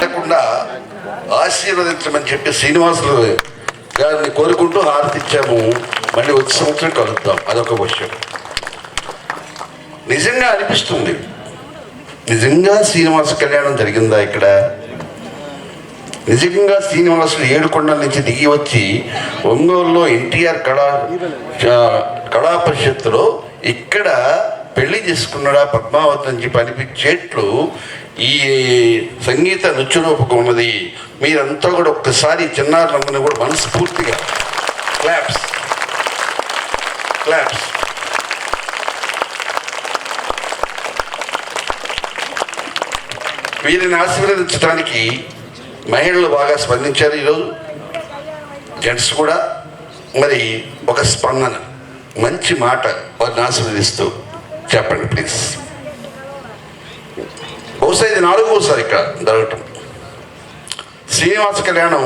I: లేకుండా ఆశీర్వదించమని చెప్పి శ్రీనివాసులు గారిని కోరుకుంటూ హారతి ఇచ్చాము. మళ్ళీ వచ్చే సంవత్సరం కలుద్దాం. అదొక విషయం. నిజంగా అనిపిస్తుంది, నిజంగా శ్రీనివాస కళ్యాణం జరిగిందా ఇక్కడ? నిజంగా శ్రీనివాసులు ఏడుకొండల నుంచి దిగి వచ్చి ఒంగోలులో ఎన్టీఆర్ కళా పరిషత్తులో ఇక్కడ పెళ్లి చేసుకున్నాడా పద్మావతి అని చెప్పి అనిపించేట్లు ఈ సంగీత నృత్య రూపకం ఉన్నది. మీరంతా కూడా ఒక్కసారి చిన్నారులందరినీ కూడా మనస్ఫూర్తిగా క్లాప్స్ క్లాప్స్. వీరిని ఆశీర్వదించడానికి మహిళలు బాగా స్పందించారు ఈరోజు, జెంట్స్ కూడా. మరి ఒక స్పందన, మంచి మాట వారిని ఆశీర్వదిస్తూ చెప్పండి ప్లీజ్. బహుశా ఇది 4వసారి ఇక్కడ జరగటం. శ్రీనివాస కళ్యాణం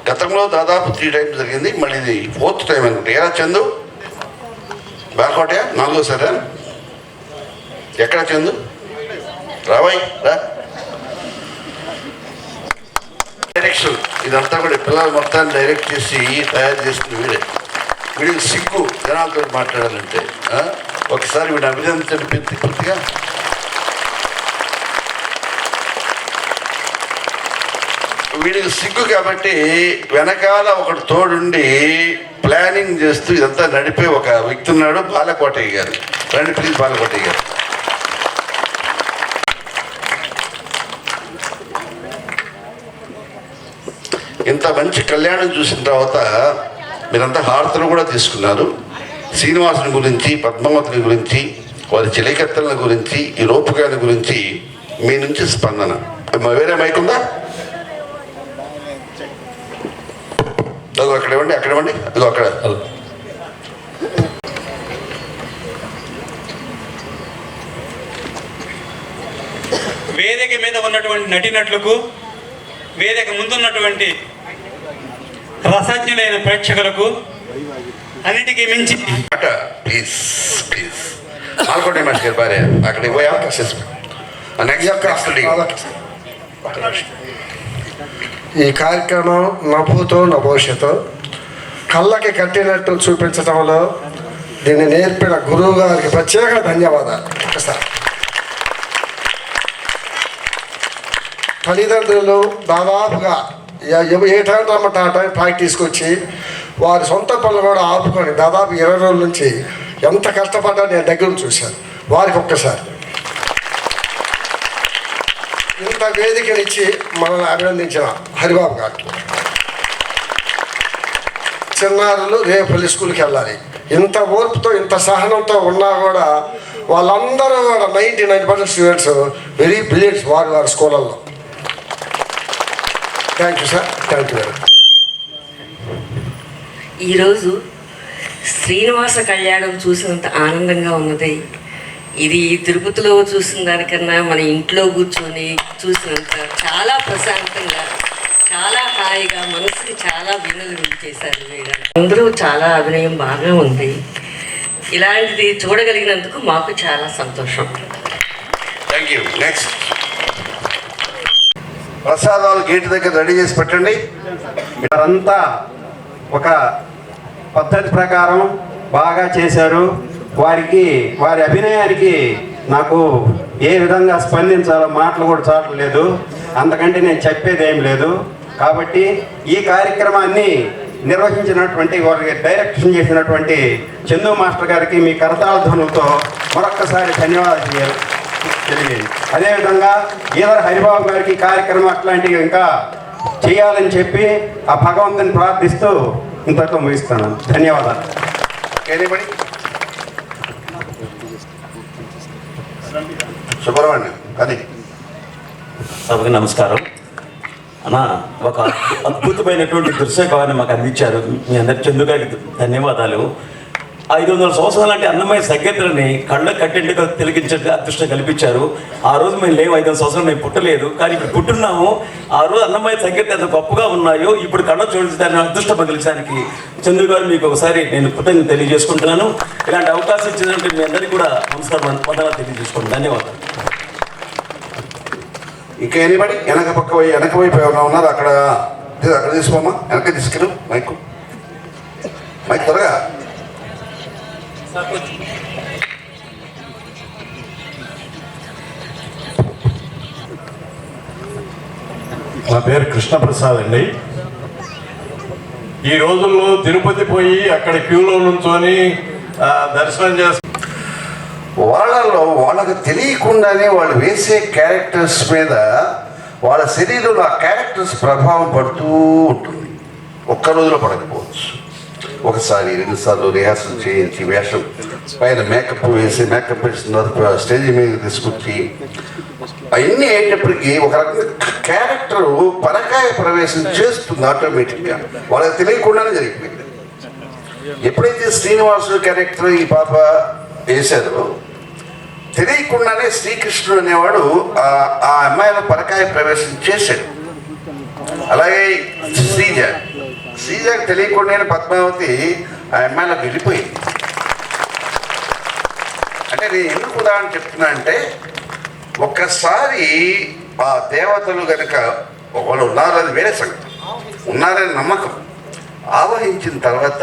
I: గతంలో దాదాపు 3 times జరిగింది, మళ్ళీ ఇది 4th time అనుకుంటా. ఏరా చందు, బాలకోట 4వసారా? ఎక్కడ చందు? రావాయి రా. డైరెక్షన్ ఇదంతా కూడా పిల్లలు మొత్తాన్ని డైరెక్ట్ చేసి తయారు చేస్తుంది వీడే. వీడికి సిగ్గు జనాలతో మాట్లాడాలంటే. ఒకసారి వీడిని అభినందించండి పూర్తిగా. వీడికి సిగ్గు కాబట్టి వెనకాల ఒకటి తోడుండి ప్లానింగ్ చేస్తూ ఇదంతా నడిపే ఒక వ్యక్తి ఉన్నాడు, బాలకోటయ్య గారు. రండి ప్లీజ్ బాలకోటయ్య గారు. ఇంత మంచి కళ్యాణం చూసిన తర్వాత మీరంతా హారతులు కూడా తీసుకున్నారు. శ్రీనివాసుని గురించి, పద్మావతిని గురించి, వారి చిలకత్తెల గురించి, ఈ రూపకాయల గురించి మీ నుంచి స్పందన. వేరే మైక్ ఉందా? అదో అక్కడ ఇవ్వండి, అక్కడ ఇవ్వండి, అదో అక్కడ.
J: వేదిక మీద ఉన్నటువంటి నటీనటులకు, వేదిక ముందున్నటువంటి రసజ్ఞులైన ప్రేక్షకులకు, అన్నిటికీ మించి
I: ప్లీజ్ ప్లీజ్ ఆల్కోటే మాస్టర్ గారు భార్య అక్కడికి పోయి అవకాశం.
K: ఈ కార్యక్రమం నవ్వుతో నభవిష్యత్తు కళ్ళకి కట్టినట్టు చూపించడంలో దీన్ని నేర్పిన గురువు గారికి ప్రత్యేక ధన్యవాదాలు. ఒకసారి తల్లిదండ్రులు దాదాపుగా ఏ టైం రమ్మంటే ఆ టైం ప్రాక్టీస్కి వచ్చి వారి సొంత పనులు కూడా ఆపుకొని దాదాపు 20 రోజుల నుంచి ఎంత కష్టపడ్డా నేను దగ్గర చూశాను. వారికి ఒక్కసారి ఇంత వేదికనిచ్చి మనల్ని అభినందించిన హరిబాబు గారికి. చిన్నారులు రేపల్లి స్కూల్కి వెళ్ళాలి. ఇంత ఓర్పుతో ఇంత సహనంతో ఉన్నా కూడా వాళ్ళందరూ కూడా 99% స్టూడెంట్స్ వెరీ బ్రిలియంట్స్ వారి స్కూళ్ళల్లో. Thank you sir, thank you.
L: ఈరోజు శ్రీనివాస కళ్యాణం చూసినంత ఆనందంగా ఉన్నది. ఇది తిరుపతిలో చూసిన దానికన్నా మన ఇంట్లో కూర్చొని చూసినంత చాలా ప్రశాంతంగా, చాలా హాయిగా, మనసుకి చాలా వినలు చేశారు. అందరూ చాలా అభినయం బాగా ఉంది. ఇలాంటిది చూడగలిగినందుకు మాకు చాలా సంతోషం.
I: Thank you. నెక్స్ట్ ప్రసాదాలు గేట్ దగ్గర రెడీ చేసి పెట్టండి.
M: వారంతా ఒక పద్ధతి ప్రకారం బాగా చేశారు. వారి అభినయానికి నాకు ఏ విధంగా స్పందించాలో మాటలు కూడా చాలలేదు. అంతకంటే నేను చెప్పేది ఏం లేదు. కాబట్టి ఈ కార్యక్రమాన్ని నిర్వహించినటువంటి వారికి డైరెక్షన్ చేసినటువంటి చందు మాస్టర్ గారికి మీ కరతాళ ధ్వనులతో మరొక్కసారి ధన్యవాదాలు తెలియజేయండి. అదేవిధంగా ఈదర్ హరిబాబు గారికి కార్యక్రమం అట్లాంటివి ఇంకా చేయాలని చెప్పి ఆ భగవంతుని ప్రార్థిస్తూ ఇంతతో ముగిస్తున్నాను. ధన్యవాదాలు.
I: సుబ్రహ్మణ్యం అది
N: సభకు నమస్కారం అన్న. ఒక అద్భుతమైనటువంటి దృశ్యకాన్ని మాకు అందించారు. మీ అందరి చందు గారికి ధన్యవాదాలు. 500 సంవత్సరాలు అంటే అన్నమయ్య సంగీతాన్ని కళ్ళ కట్టింటిగా తిలకించే అదృష్టం కల్పించారు. ఆ రోజు మేము లేవు, 500 సంవత్సరాలు మేము పుట్టలేదు, కానీ ఇప్పుడు పుట్టున్నాము. ఆ రోజు అన్నమయ్య సంగీతం ఎంత గొప్పగా ఉన్నాయో ఇప్పుడు కళ్ళ చూడడానికి అదృష్టం బదిలించడానికి చంద్రు గారు మీకు ఒకసారి నేను కృతజ్ఞత తెలియజేసుకుంటున్నాను. ఇలాంటి అవకాశం ఇచ్చినట్టు మీ అందరికీ కూడా నమస్కారం వందనాలు తెలియజేసుకుంటాను. ధన్యవాదాలు.
I: ఇంకా ఎనిబడి వెనక వైపు ఎవరైనా ఉన్నారు? అక్కడ తీసుకోమా, వెనక తీసుకెళ్ళు మైక్ త్వరగా.
E: నా పేరు కృష్ణప్రసాద్ అండి. ఈ రోజుల్లో తిరుపతి పోయి అక్కడ క్యూలో నుంచొని దర్శనం చేస్తారు.
I: వాళ్ళకు తెలియకుండానే వాళ్ళు వేసే క్యారెక్టర్స్ మీద వాళ్ళ శరీరంలో ఆ క్యారెక్టర్స్ ప్రభావం పడుతూ ఉంటుంది. ఒక్క రోజులో పడకపోవచ్చు, ఒకసారి 2 సార్లు రిహార్సల్ చేయించి వేషం పైన మేకప్ వేసిన తర్వాత స్టేజ్ మీద తీసుకొచ్చి అవన్నీ అయ్యేటప్పటికీ ఒక రకంగా క్యారెక్టర్ పరకాయ ప్రవేశం చేస్తుంది ఆటోమేటిక్గా, వాళ్ళకి తెలియకుండానే జరిగిపోయింది. ఎప్పుడైతే శ్రీనివాసుడు క్యారెక్టర్ ఈ పాప వేశారో తెలియకుండానే శ్రీకృష్ణుడు అనేవాడు ఆ అమ్మాయిలో పరకాయ ప్రవేశం చేశాడు. అలాగే శ్రీజకు తెలియకుండానే పద్మావతి ఆ అమ్మాయిలోకి వెళ్ళిపోయింది. అంటే నేను ఎందుకు ఉదాహరణ చెప్తున్నా అంటే, ఒక్కసారి ఆ దేవతలు కనుక వాళ్ళు ఉన్నారని వేరే సంగతి, ఉన్నారని నమ్మకం ఆవహించిన తర్వాత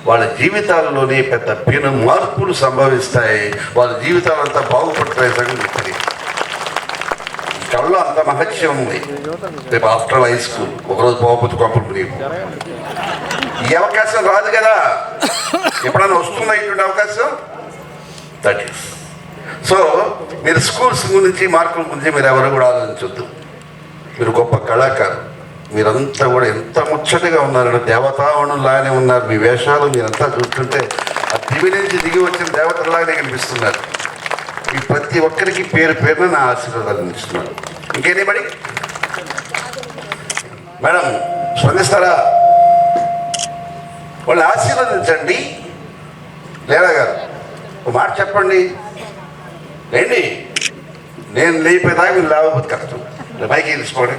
I: వాళ్ళ జీవితాల్లోనే పెద్ద పెను మార్పులు సంభవిస్తాయి. వాళ్ళ జీవితాలంతా బాగుపడతాయి. సంగతి కళ్ళలో అంత మహత్యం ఉంది. రేపు ఆఫ్టర్ హై స్కూల్ ఒకరోజు పోకపోతే కొంపలు ఈ అవకాశం రాదు కదా, ఎప్పుడైనా వస్తుందా ఇటువంటి అవకాశం? దట్ ఈస్ సో మీరు స్కూల్స్ గురించి మార్కుల గురించి మీరు ఎవరు కూడా ఆలోచించొద్దు. మీరు గొప్ప కళాకారు, మీరంతా కూడా ఎంత ముచ్చటగా ఉన్నారంటే దేవతావణులాగానే ఉన్నారు. మీ వేషాలు మీరంతా చూస్తుంటే ఆ దివి నుంచి దిగి వచ్చిన దేవతలాగానే కనిపిస్తున్నారు. మీ ప్రతి ఒక్కరికి పేరు పేరున నా ఆశీర్వాదాలు అందిస్తున్నాను. ఇంకేనేబడి మేడం స్పందిస్తారా? వాళ్ళని ఆశీర్వదించండి. లేరా గారు ఒక మాట చెప్పండి. లేండి, నేను లేకపోయేదాకా మీరు లేకపోతే కష్టం. పైకి తీసుకోండి.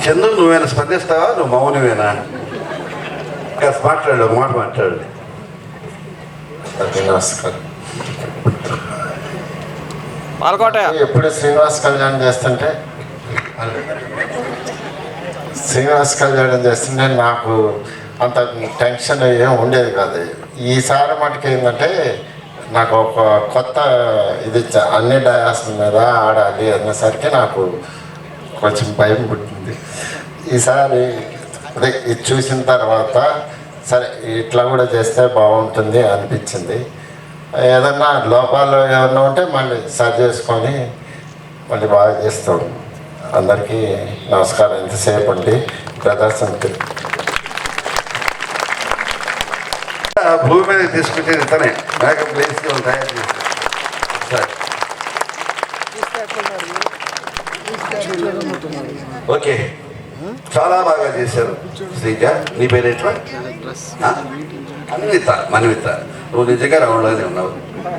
I: చందు నువ్వేనా స్పందిస్తావా? నువ్వు మౌనమేనా? మాట్లాడు, ఒక మాట మాట్లాడు.
O: నమస్కారం. ఎప్పుడు శ్రీనివాస్ కళ్యాణం చేస్తుంటే నాకు అంత టెన్షన్ ఏం ఉండేది కాదు. ఈసారి మటుకు ఏంటంటే నాకు ఒక కొత్త ఇది అన్ని డయాస్ మీద ఆడాలి అనేసరికి నాకు కొంచెం భయం పుట్టింది. ఈసారి ఇది చూసిన తర్వాత సరే ఇట్లా కూడా చేస్తే బాగుంటుంది అనిపించింది. ఏదన్నా లోపాలు ఏమన్నా ఉంటే మళ్ళీ సరి చేసుకొని మళ్ళీ బాగా చేస్తాం. అందరికీ నమస్కారం. ఎంతసేపు ఉండి ప్రదర్శనకి
I: భూమి మీద తీసుకొచ్చేది తనే మేకప్ వేసి తయారు చేస్తారు. ఓకే, చాలా బాగా చేశారు. శ్రీజ, నీ పేరు ఎట్లా? మన్విత. నువ్వు నిజంగా రావడంలోనే ఉన్నావు.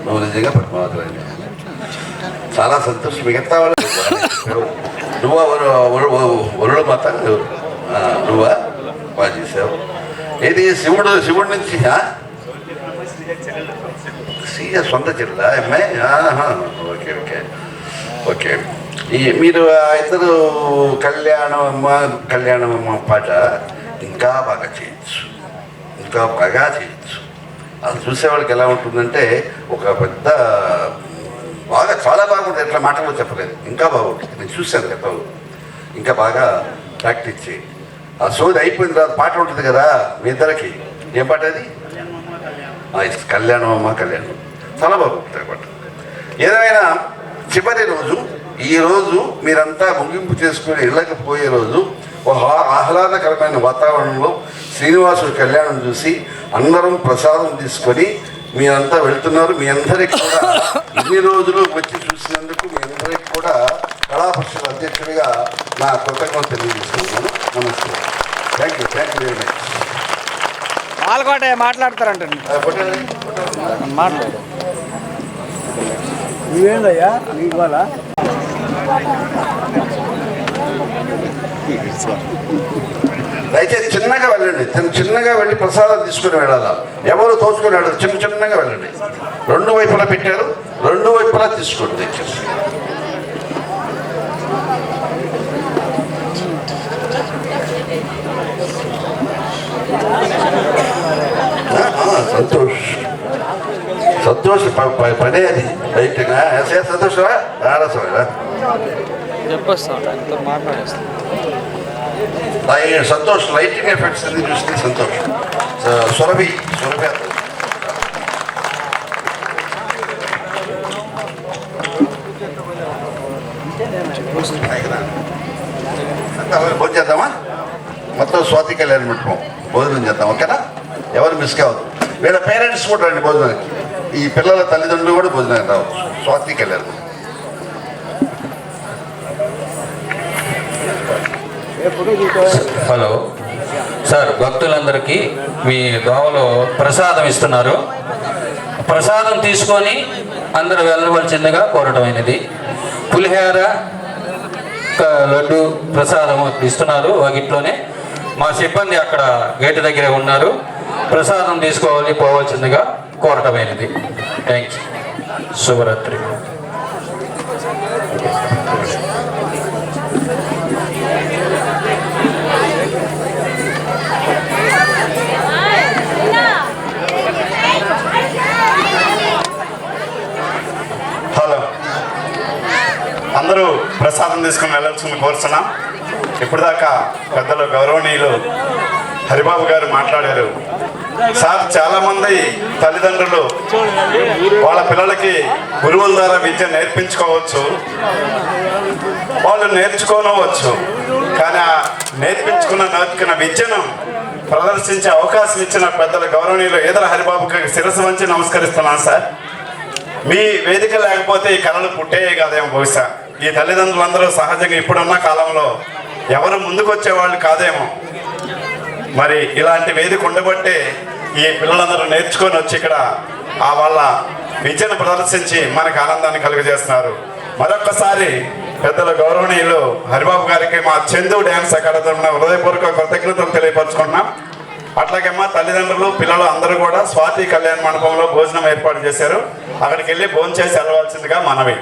I: నువ్వు నిజంగా పద్మావతిలోనే. చాలా సంతోషం. మిగతా వాళ్ళు నువ్వా వరుడు మాత నువ్వా బాగా చేసావు. ఏది శివుడి నుంచి శ్రీజ సొంత చెల్లా అమ్మాయి? Okay okay okay. మీరు ఇద్దరు కళ్యాణమ్మ పాట ఇంకా బాగా చేయొచ్చు, ఇంకా బాగా చేయొచ్చు. అది చూసేవాళ్ళకి ఎలా ఉంటుందంటే ఒక పెద్ద బాగా చాలా బాగుంటుంది, ఎట్లా మాటల్లో చెప్పలేదు, ఇంకా బాగుంటుంది. నేను చూశాను గతంలో. ఇంకా బాగా ప్రాక్టీస్ చేయి. ఆ సోది అయిపోయిన తర్వాత పాట ఉంటుంది కదా మీ ఇద్దరికి, ఏం పాట అది? కళ్యాణం అమ్మ కళ్యాణం, చాలా బాగుంటుంది పాట. ఏదైనా చివరి రోజు, ఈ రోజు మీరంతా ముగింపు చేసుకుని ఇళ్ళకి పోయే రోజు ఒక ఆహ్లాదకరమైన వాతావరణంలో శ్రీనివాసుడి కళ్యాణం చూసి అందరం ప్రసాదం తీసుకొని మీరంతా వెళ్తున్నారు. మీ అందరికి కూడా ఇన్ని రోజులు వచ్చి చూసినందుకు మీ అందరికి కూడా కళా పరిషత్ అధ్యక్షుడిగా నా కృతజ్ఞతలు తెలియజేస్తున్నాను. Namaste. Thank you very much.
A: పాల్గొంటే మాట్లాడతారంట. మాట్లాడు. ఇవేందయ్యా ఇవాళ
I: దయచేసి చిన్నగా వెళ్ళండి, చిన్నగా వెళ్ళి ప్రసాదం తీసుకుని వెళ్ళాలా. ఎవరు తోచుకొని వెళ్ళదు, చిన్నగా వెళ్ళండి. రెండు వైపులా పెట్టారు, రెండు వైపులా తీసుకోండి దయచేసి. సంతోష్ సంతోష్ పడే అది బయటగా సంతోష ఆరసరా సంతోష్ లైటింగ్ ఎఫెక్ట్స్ అన్ని చూస్తే సంతోష్. సురభి భోజనం చేద్దామా? మొత్తం స్వాతి కళ్యాణ్ మండపం భోజనం చేద్దాం, ఓకేనా? ఎవరు మిస్ కావద్దు. వీళ్ళ పేరెంట్స్ కూడా రండి భోజనానికి, ఈ పిల్లల తల్లిదండ్రులు కూడా భోజనానికి రావచ్చు. స్వాతి కళ్యాణ్.
P: హలో సార్, భక్తులందరికీ మీ దోవలో ప్రసాదం ఇస్తున్నారు. ప్రసాదం తీసుకొని అందరూ వెళ్ళవలసిందిగా కోరటమైనది. పులిహోర, లడ్డు ప్రసాదం ఇస్తున్నారు వాకిట్లోనే. మా సిబ్బంది అక్కడ గేటు దగ్గరే ఉన్నారు. ప్రసాదం తీసుకోవాలి, పోవాల్సిందిగా కోరటమైనది. థ్యాంక్స్. శుభరాత్రి.
Q: హలో, అందరూ ప్రసాదం తీసుకుని వెళ్ళాల్సింది కోరుతున్నాం. ఇప్పటిదాకా పెద్దలు గౌరవనీయులు హరిబాబు గారు మాట్లాడారు. సార్, చాలామంది తల్లిదండ్రులు వాళ్ళ పిల్లలకి గురువుల ద్వారా విద్య నేర్పించుకోవచ్చు, వాళ్ళు నేర్చుకోనవచ్చు. కానీ ఆ నేర్చుకున్న విద్యను ప్రదర్శించే అవకాశం ఇచ్చిన పెద్దల గౌరవనీయులు ఈదర హరిబాబుకి శిరస్సు వంచి నమస్కరిస్తున్నాను సార్. మీ వేదిక లేకపోతే ఈ కళలు పుట్టేయే కాదేమో బహుశా. ఈ తల్లిదండ్రులందరూ సహజంగా ఇప్పుడున్న కాలంలో ఎవరు ముందుకు వచ్చేవాళ్ళు కాదేమో. మరి ఇలాంటి వేదిక ఉండబట్టే ఈ పిల్లలందరూ నేర్చుకొని వచ్చి ఇక్కడ వాళ్ళ విద్యను ప్రదర్శించి మనకు ఆనందాన్ని కలుగజేస్తున్నారు. మరొక్కసారి పెద్దల గౌరవనీయులు హరిబాబు గారికి మా చందు డ్యాన్స్ అకాడమీ హృదయపూర్వక కృతజ్ఞతలు తెలియపరుచుకుంటున్నాం. అట్లాగే మా తల్లిదండ్రులు, పిల్లలు అందరూ కూడా స్వాతి కళ్యాణ మండపంలో భోజనం ఏర్పాటు చేశారు. అక్కడికి వెళ్ళి భోజనం చేసి వెళ్ళవలసిందిగా మనవి.